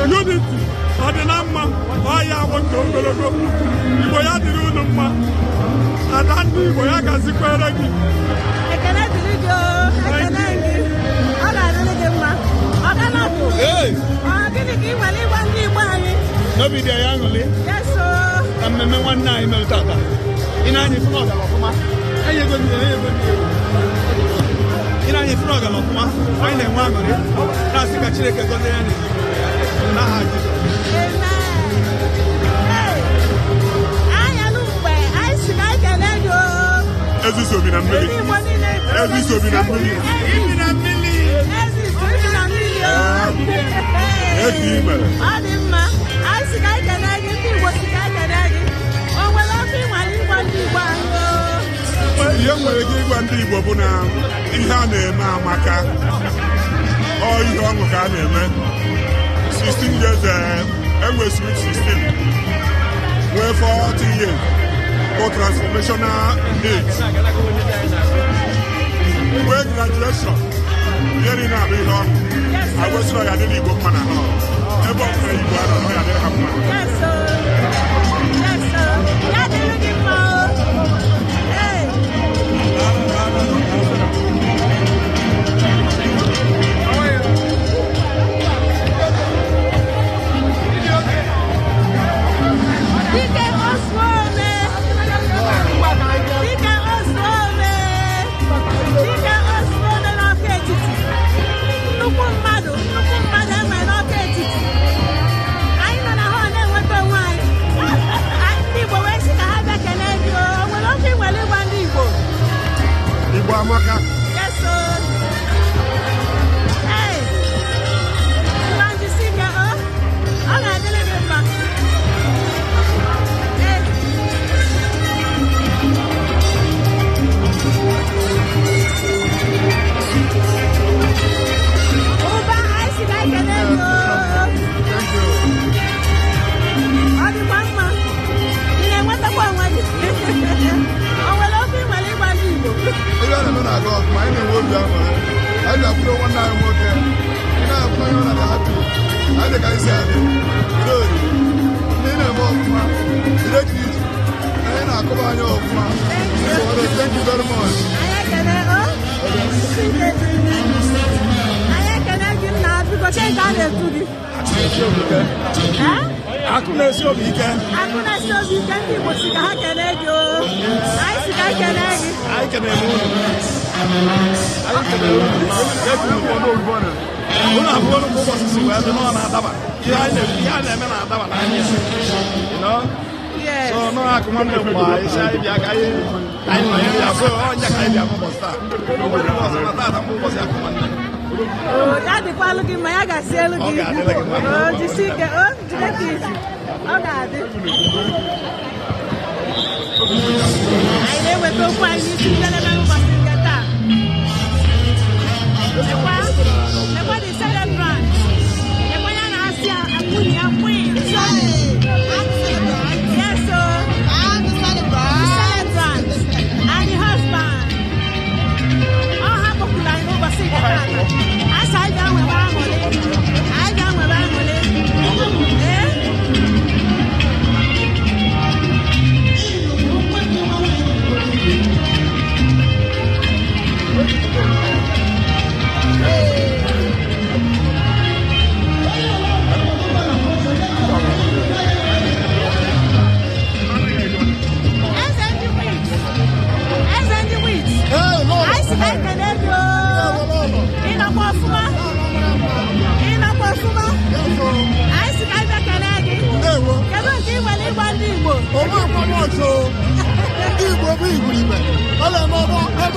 Unity, Adinama, Aya, what go, Iboya, the Unuma, Adandi, Boyaga, Ziquaragi. I cannot believe you. I cannot give. All I don't give my. I cannot do. Hey, I'm going to give my one day. no be the young lady. Yes, sir. I'm the one night, no tata. In any frog of Mama. Are you going to in any frog of Mama? Find them one of it. That's the Kachika go there. Every so been a million. Every so been a million. Even a million. Every email. I see I can get what I can get. Oh, well, I'll be my one. Young lady, one people now. In Hane, Maka. Oh, you don't look at him, man. 16 years, and we're sweet 16. We're 40 years. For transformational age. When graduation, here in Abidjan, I was like I didn't go man at all. Ever play you are not there. Yes, sir. Yes, sir. That is looking for. Hey. Amaka. Yes, sir. Hey. You want to see her? I'm not going to get back. Hey. Oba, I see that can help you. Thank you. All the one man. You know what the one was? Oh, well, okay, well, it was you. I don't know that God, my name will be on. I don't know one time working. You know, I'm going on happy. I think I said it. Good. You know, directly. And I come on your man. Thank you very much. I can give now because I got it to the. Huh? I couldn't show you again. I couldn't show you again. People see how can I go? I see I can I. I can move. I can move. Get to the one. When I'm going to go to see where the non Adaba. Yeah, you know? Yes. So, no, I come on the why. I know. So, on your kind of oh, that's the quality. My I got sale. Oh, you see, oh, that's easy. Oh, God. I never go find you to get a number of that. What is that brand? The one I see, I'm queen. Yes, sir. I'm the salad brand. And the husband. I'll have a line overseas. I sat down with I down with so, you will be with me. All I'm over, I'm